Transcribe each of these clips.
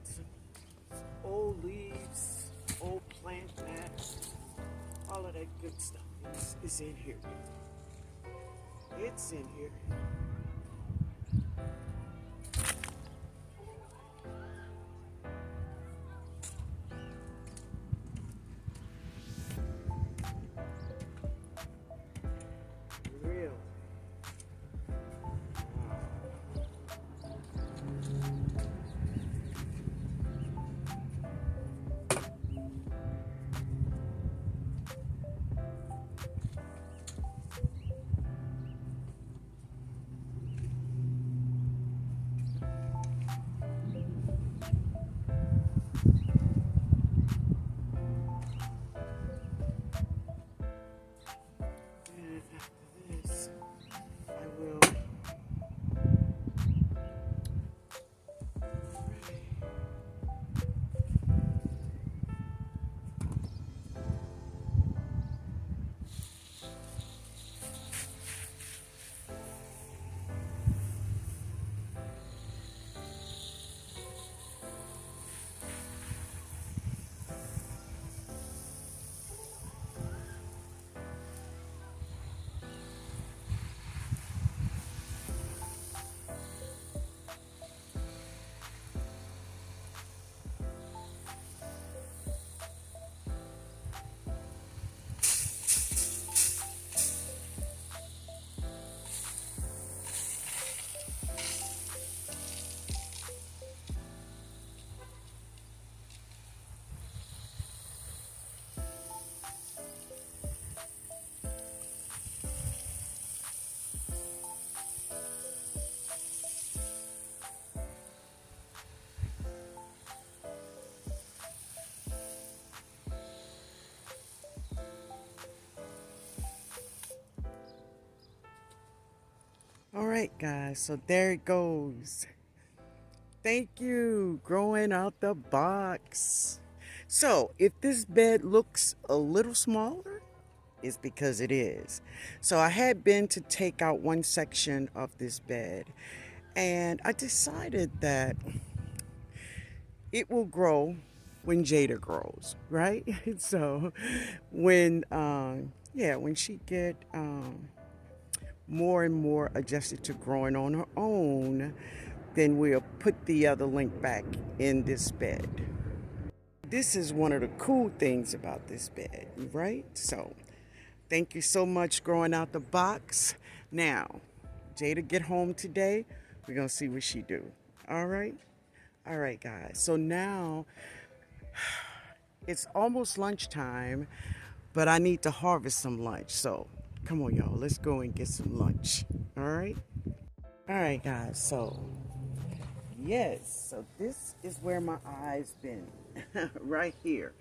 some old leaves, old plant mats, all of that good stuff is in here. It's in here. Real. And after this, I will All right, guys, so there it goes. Thank you, growing out the box. So if this bed looks a little smaller, it's because it is. So I had been to take out one section of this bed, and I decided that it will grow when Jada grows, right? So when when she get more and more adjusted to growing on her own, then we'll put the other link back in this bed. This is one of the cool things about this bed, right? So thank you so much, growing out the box. Now, Jada get home today. We're gonna see what she do. All right, guys. So now it's almost lunchtime, but I need to harvest some lunch. So come on, y'all. Let's go and get some lunch. All right, guys. So yes, so this is where my eye's been, right here.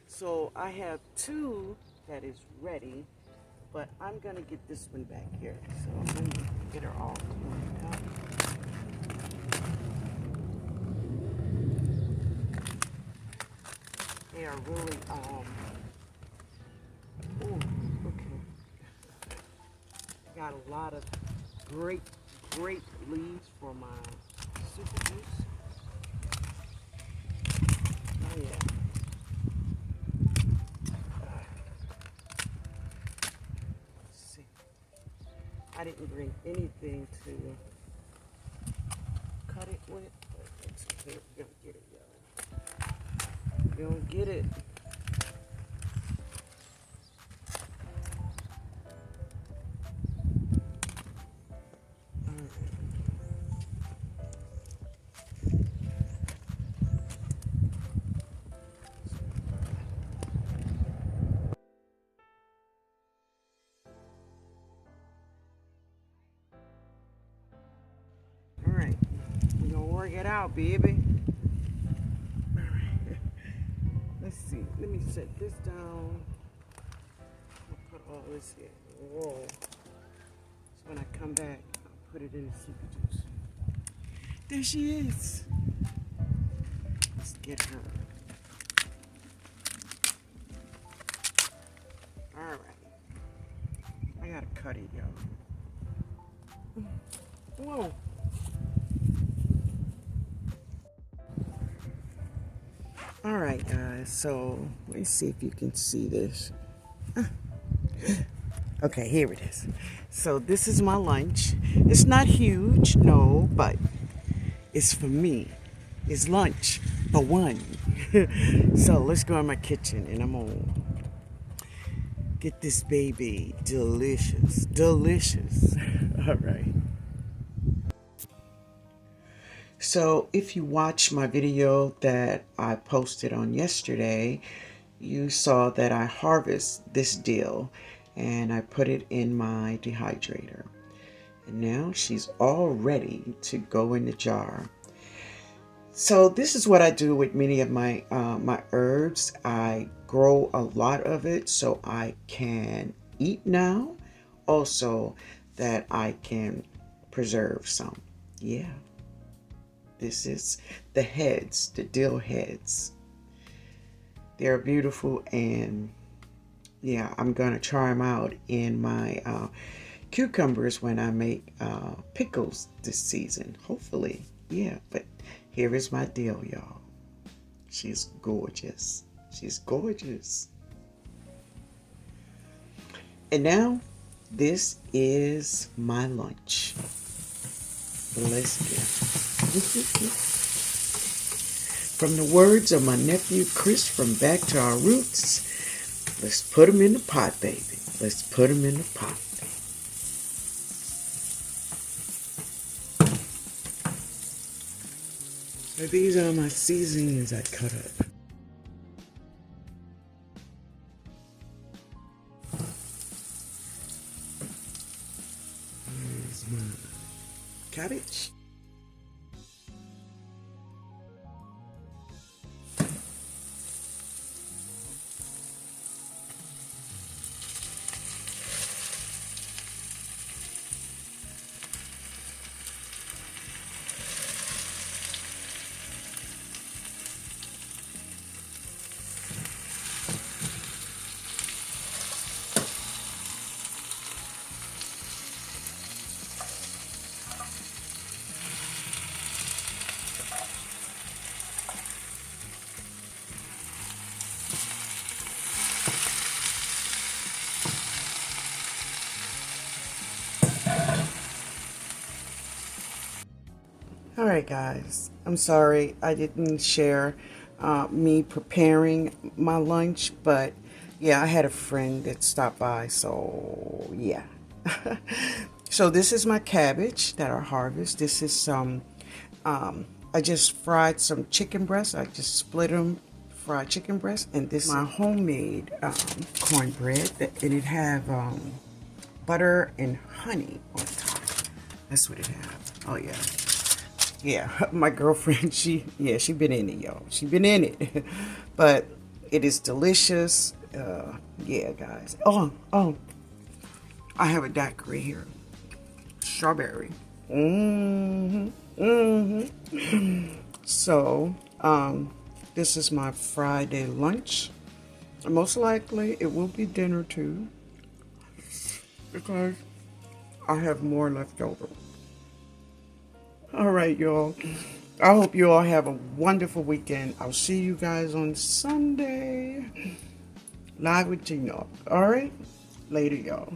So I have two that is ready, but I'm gonna get this one back here. So I'm gonna get her all cleaned up. They are really, oh, okay. Got a lot of great leaves for my super juice. Oh yeah. Let's see. I didn't bring anything to cut it with, but it's okay. We're gonna get it, y'all. We're gonna get it. Alright, we're gonna work it out, baby. Alright, let's see. Let me set this down. I'll put all this here. Whoa. So when I come back, I'll put it in the super juice. There she is. Let's get her. Alright. I gotta cut it, y'all. Whoa. All right, guys, so let me see if you can see this. Okay, here it is. So this is my lunch. It's not huge, no, but it's for me. It's lunch for one. So let's go in my kitchen and I'm gonna get this baby delicious, delicious. All right. So if you watch my video that I posted on yesterday, you saw that I harvest this dill and I put it in my dehydrator. And now she's all ready to go in the jar. So this is what I do with many of my my herbs. I grow a lot of it so I can eat now. Also that I can preserve some. Yeah. This is the heads, the dill heads. They're beautiful, and yeah, I'm gonna try them out in my cucumbers when I make pickles this season, hopefully. Yeah, but here is my dill, y'all. She's gorgeous. She's gorgeous. And now this is my lunch. Let's get from the words of my nephew Chris from Back to Our Roots, let's put them in the pot, baby. Let's put them in the pot. So these are my seasonings I cut up. Here's my cabbage. All right, guys, I'm sorry I didn't share me preparing my lunch, but yeah, I had a friend that stopped by, so yeah. So this is my cabbage that I harvest. This is some, I just fried some chicken breasts. I just split them, fried chicken breasts, and this is my homemade cornbread, and it have butter and honey on top. That's what it has. Oh yeah. Yeah, my girlfriend, she been in it, y'all. She been in it. But it is delicious. Yeah, guys. Oh, I have a daiquiri here. Strawberry. So, this is my Friday lunch. Most likely, it will be dinner too, because I have more left over. All right, y'all. I hope you all have a wonderful weekend. I'll see you guys on Sunday. Live with Tnog. All right? Later, y'all.